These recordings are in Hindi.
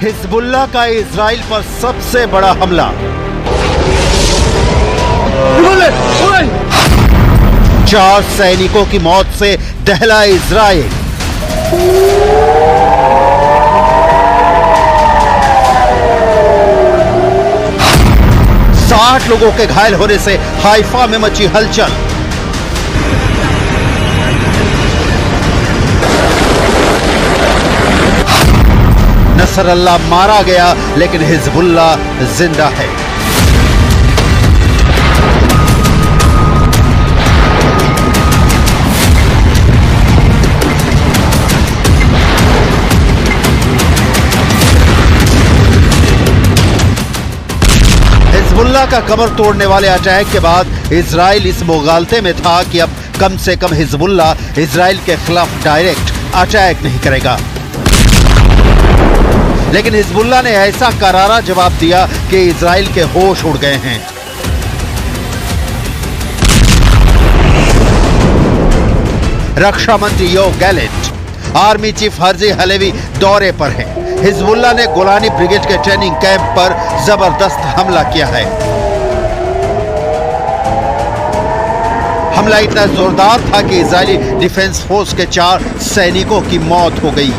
हिजबुल्लाह का इजराइल पर सबसे बड़ा हमला। 4 सैनिकों की मौत से दहला इजराइल। साठ लोगों के घायल होने से हाइफा में मची हलचल। नसरल्लाह मारा गया लेकिन हिजबुल्लाह जिंदा है। हिजबुल्लाह का कमर तोड़ने वाले अटैक के बाद इजराइल इस मुगालते में था कि अब कम से कम हिजबुल्लाह इजराइल के खिलाफ डायरेक्ट अटैक नहीं करेगा, लेकिन हिजबुल्लाह ने ऐसा करारा जवाब दिया कि इजराइल के होश उड़ गए हैं। रक्षा मंत्री Yoav Gallant, army chief Herzi Halevi दौरे पर हैं। हिजबुल्लाह ने गोलानी ब्रिगेड के ट्रेनिंग कैंप पर जबरदस्त हमला किया है। हमला इतना जोरदार था कि इजरायली डिफेंस फोर्स के 4 सैनिकों की मौत हो गई।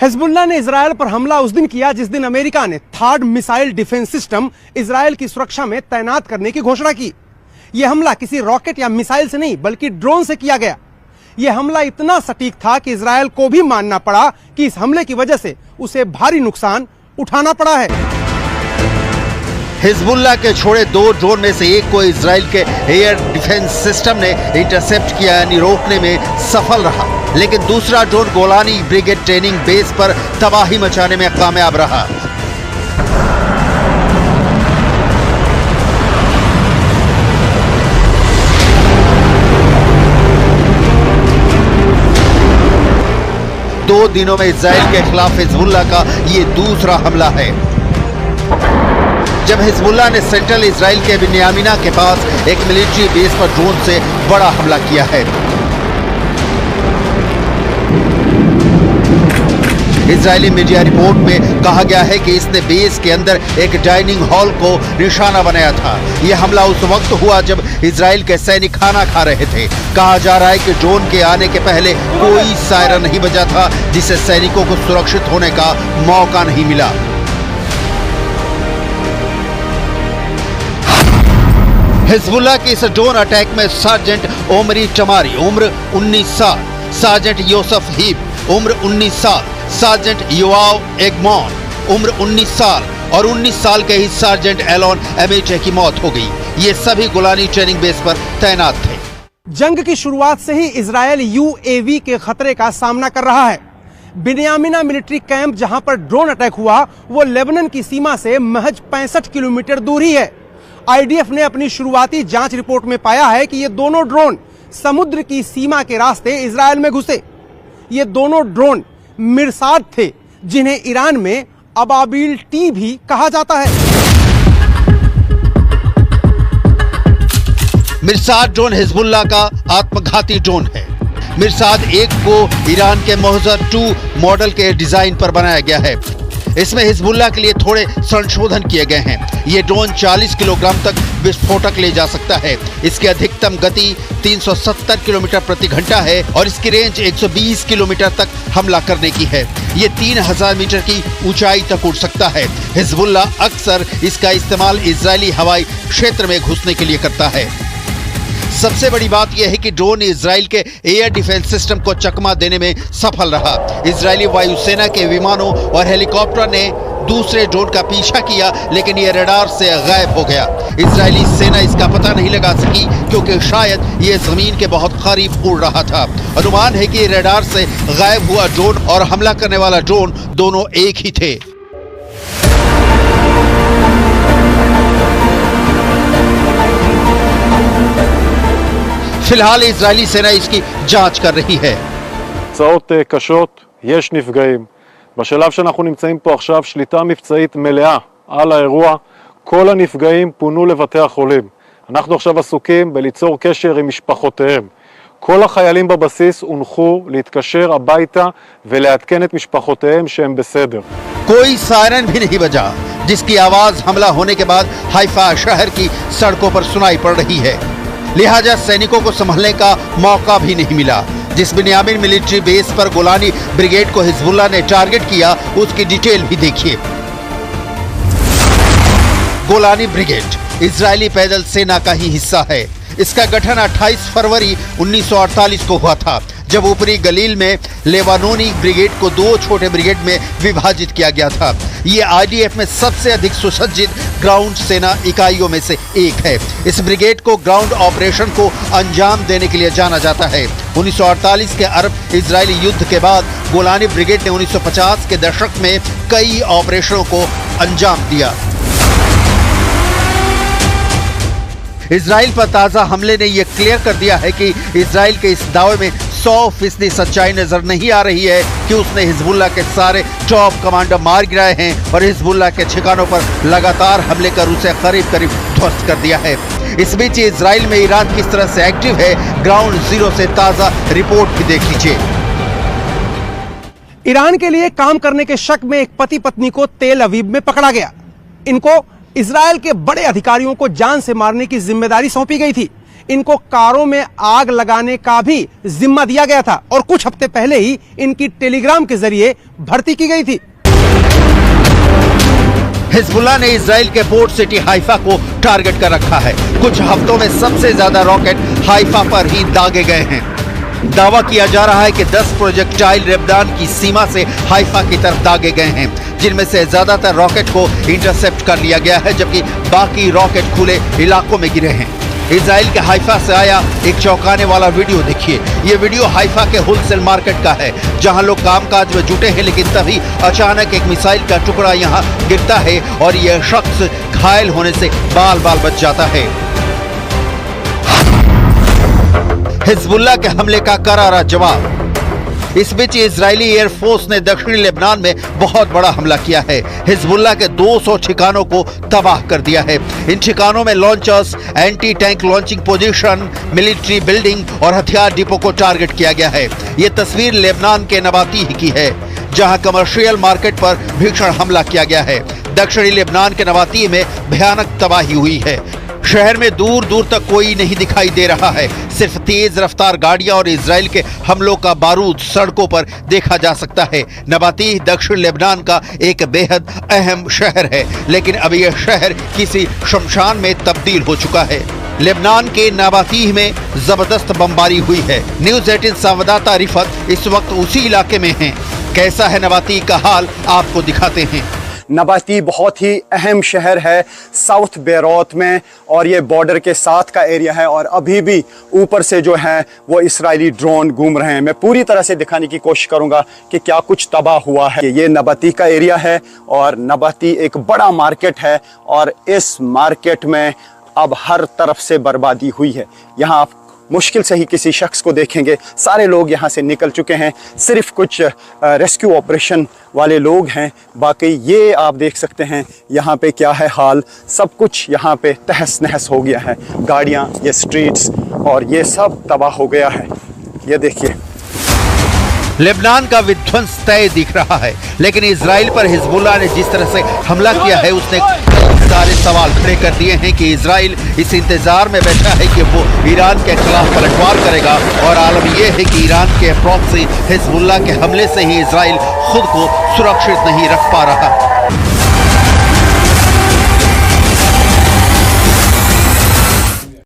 हिजबुल्लाह ने इजराइल पर हमला उस दिन किया जिस दिन अमेरिका ने third missile defence system Israel की सुरक्षा में तैनात करने की घोषणा की। यह हमला किसी रॉकेट या मिसाइल से नहीं बल्कि ड्रोन से किया गया। यह हमला इतना सटीक था कि इजराइल को भी मानना पड़ा कि इस हमले की वजह से उसे भारी नुकसान उठाना पड़ा है। हिजबुल्लाह के छोड़े 2 ड्रोन में से एक को इजराइल के एयर डिफेंस सिस्टम ने इंटरसेप्ट किया, यानी रोकने में सफल रहा, लेकिन दूसरा drone Golani brigade training base पर तबाही मचाने में कामयाब रहा। दो दिनों में इजराइल के खिलाफ हिजबुल्लाह का ये दूसरा हमला है। जब हिजबुल्लाह ने सेंट्रल इजराइल के बिन्यामिना के पास एक मिलिट्री बेस पर ड्रोन से बड़ा हमला किया है। इजरायली मीडिया रिपोर्ट में कहा गया है कि इसने बेस के अंदर एक डाइनिंग हॉल को निशाना बनाया था। यह हमला उस वक्त हुआ जब इजराइल के सैनिक खाना खा रहे थे। कहा जा रहा है कि ड्रोन के आने के पहले कोई सायरन नहीं बजा था, जिससे सैनिकों को सुरक्षित होने का मौका नहीं मिला। हिजबुल्लाह के इस ड्रोन अटैक में सार्जेंट ओमरी टमारी उम्र 19 साल, सार्जेंट योसेफ हीप उम्र 19 साल, सार्जेंट योआव एगमॉन उम्र 19 साल और 19 साल के ही सार्जेंट एलोन एमेटे की मौत हो गई। ये सभी गोलानी ट्रेनिंग बेस पर तैनात थे। जंग की शुरुआत से ही इजराइल यूएवी के खतरे का सामना कर रहा है। बिन्यामिना मिलिट्री कैंप जहां पर ड्रोन अटैक हुआ वो लेबनान की सीमा से महज 65 किलोमीटर दूर ही है। आईडीएफ ने अपनी शुरुआती जांच रिपोर्ट में पाया है कि ये दोनों ड्रोन समुद्र की सीमा के रास्ते इजराइल में घुसे। ये दोनों ड्रोन मिरसाद थे, जिन्हें ईरान में अबाबिल टी भी कहा जाता है। मिरसाद ड्रोन हिजबुल्लाह का आत्मघाती ड्रोन है। मिरसाद 1 को ईरान के मोहजर 2 मॉडल के डिजाइन पर बनाया गया है। इसमें हिजबुल्लाह के लिए थोड़े संशोधन किए गए हैं। ये ड्रोन 40 किलोग्राम तक विस्फोटक ले जा सकता है। इसकी अधिकतम गति 370 किलोमीटर प्रति घंटा है और इसकी रेंज 120 किलोमीटर तक हमला करने की है। ये 3000 मीटर की ऊंचाई तक उड़ सकता है। हिजबुल्लाह अक्सर इसका इस्तेमाल इजरायली हवाई क्षेत्र में घुसने के लिए करता है। सबसे बड़ी बात यह है कि ड्रोन इजराइल के एयर डिफेंस सिस्टम को चकमा देने में सफल रहा। इजरायली वायुसेना के विमानों और हेलीकॉप्टर ने दूसरे ड्रोन का पीछा किया, लेकिन यह रडार से गायब हो गया। इजरायली सेना इसका पता नहीं लगा सकी क्योंकि शायद यह जमीन के बहुत करीब उड़ रहा था। अनुमान है कि रडार से गायब हुआ ड्रोन और हमला करने वाला ड्रोन दोनों एक ही थे। फिलहाल इजरायली सेना इसकी जांच कर रही है। תוצאות קשות, יש נפגעים. בשלב שאנחנו נמצאים פה עכשיו, שליטה מבצעית מלאה על האירוע. כל הנפגעים פונו לבתי החולים. אנחנו עכשיו עסוקים בליצור קשר עם משפחותיהם. כל החיילים בבסיס הונחו להתקשר הביתה ולעדכן את משפחותיהם שהם בסדר. कोई सायरन भी नहीं बजा, जिसकी आवाज हमला होने के बाद हाइफा शहर की सड़कों पर सुनाई पड़ रही है। लिहाजा सैनिकों को संभलने का मौका भी नहीं मिला। जिस बिन्यामिन मिलिट्री बेस पर गोलानी ब्रिगेड को हिजबुल्लाह ने टारगेट किया, उसकी डिटेल भी देखिए। गोलानी ब्रिगेड इजरायली पैदल सेना का ही हिस्सा है। इसका गठन 28 फरवरी 1948 को हुआ था, जब ऊपरी गलील में लेबानोनी ब्रिगेड को 2 छोटे ब्रिगेड में विभाजित किया गया था। ये आईडीएफ में सबसे अधिक सुसज्जित ग्राउंड सेना इकाइयों में से एक है। इस ब्रिगेड को ग्राउंड ऑपरेशन को अंजाम देने के लिए जाना जाता है। 1948 के अरब इजरायली युद्ध के बाद गोलानी ब्रिगेड ने 1950 के दशक में कई ऑपरेशनों को अंजाम दिया। इजराइल पर ताजा हमले ने यह क्लियर कर दिया है कि इजराइल के इस दावे में 100% सच्चाई नजर नहीं आ रही है कि उसने हिजबुल्लाह के सारे टॉप कमांडर मार गिराए हैं और हिजबुल्लाह के ठिकानों पर लगातार हमले कर उसे करीब करीब ध्वस्त कर दिया है। इस बीच इजराइल में ईरान किस तरह से एक्टिव है, ग्राउंड जीरो से ताजा रिपोर्ट भी देख लीजिए। ईरान के लिए काम करने के शक में एक पति पत्नी को तेल अवीव में पकड़ा गया। इनको इजराइल के बड़े अधिकारियों को जान से मारने की जिम्मेदारी सौंपी गई थी। इनको कारों में आग लगाने का भी जिम्मा दिया गया था और कुछ हफ्ते पहले ही इनकी टेलीग्राम के जरिए भर्ती की गई थी। हिजबुल्लाह ने इजराइल के पोर्ट सिटी हाइफा को टारगेट कर रखा है। कुछ हफ्तों में सबसे ज्यादा रॉकेट हाइफा पर ही दागे गए हैं। दावा किया जा रहा है कि 10 प्रोजेक्टाइल लेबनान की सीमा से हाइफा की तरफ दागे गए हैं, जिनमें से ज्यादातर रॉकेट को इंटरसेप्ट कर लिया गया है, जबकि बाकी रॉकेट खुले इलाकों में गिरे हैं। इजराइल के हाइफा से आया एक चौंकाने वाला वीडियो देखिए। ये वीडियो हाइफा के होलसेल मार्केट का है, जहां लोग कामकाज में जुटे हैं, लेकिन तभी अचानक एक मिसाइल का टुकड़ा यहां गिरता है और यह शख्स घायल होने से बाल बाल बच जाता है। हिजबुल्लाह के हमले का करारा जवाब। इस बीच इजरायली एयरफोर्स ने दक्षिणी लेबनान में बहुत बड़ा हमला किया है। हिजबुल्लाह के 200 ठिकानों को तबाह कर दिया है। इन ठिकानों में launchers, anti tank launching position, military building और हथियार डिपो को टारगेट किया गया है। ये तस्वीर लेबनान के नबातीह की है, जहां कमर्शियल मार्केट पर भीषण हमला किया गया है। दक्षिणी लेबनान के नबातीह में भयानक तबाही हुई है। शहर में दूर दूर तक कोई नहीं दिखाई दे रहा है। सिर्फ तेज रफ्तार गाड़ियां और इजराइल के हमलों का बारूद सड़कों पर देखा जा सकता है। नबातीह दक्षिण लेबनान का एक बेहद अहम शहर है, लेकिन अब यह शहर किसी शमशान में तब्दील हो चुका है। लेबनान के नबातीह में जबरदस्त बमबारी हुई है। न्यूज़ 18 संवाददाता रिफत इस वक्त उसी इलाके में हैं। कैसा है नबातीह का हाल, आपको दिखाते हैं। नबातीह बहुत ही अहम शहर है साउथ बेरूत में, और ये बॉर्डर के साथ का एरिया है, और अभी भी ऊपर से जो है वो इजरायली ड्रोन घूम रहे हैं। मैं पूरी तरह से दिखाने की कोशिश करूंगा कि क्या कुछ तबाह हुआ है। ये नबातीह का एरिया है और नबातीह एक बड़ा मार्केट है, और इस मार्केट में अब हर तरफ से बर्बादी हुई है। यहाँ आप मुश्किल से ही किसी शख्स को देखेंगे। सारे लोग यहाँ से निकल चुके हैं, सिर्फ कुछ रेस्क्यू ऑपरेशन वाले लोग हैं। बाकी ये आप देख सकते हैं यहाँ पे क्या है हाल। सब कुछ यहाँ पे तहस नहस हो गया है। गाड़ियाँ, ये स्ट्रीट्स और ये सब तबाह हो गया है। ये देखिए, लेबनान का विध्वंस तय दिख रहा है, लेकिन इजराइल पर हिजबुल्लाह ने जिस तरह से हमला किया है, उसने सारे सवाल खड़े कर दिए हैं कि इजराइल इस इंतजार में बैठा है कि वो ईरान के खिलाफ पलटवार करेगा। और आलम यह है कि ईरान के प्रॉक्सी हिजबुल्लाह के हमले से ही इजराइल खुद को सुरक्षित नहीं रख पा रहा।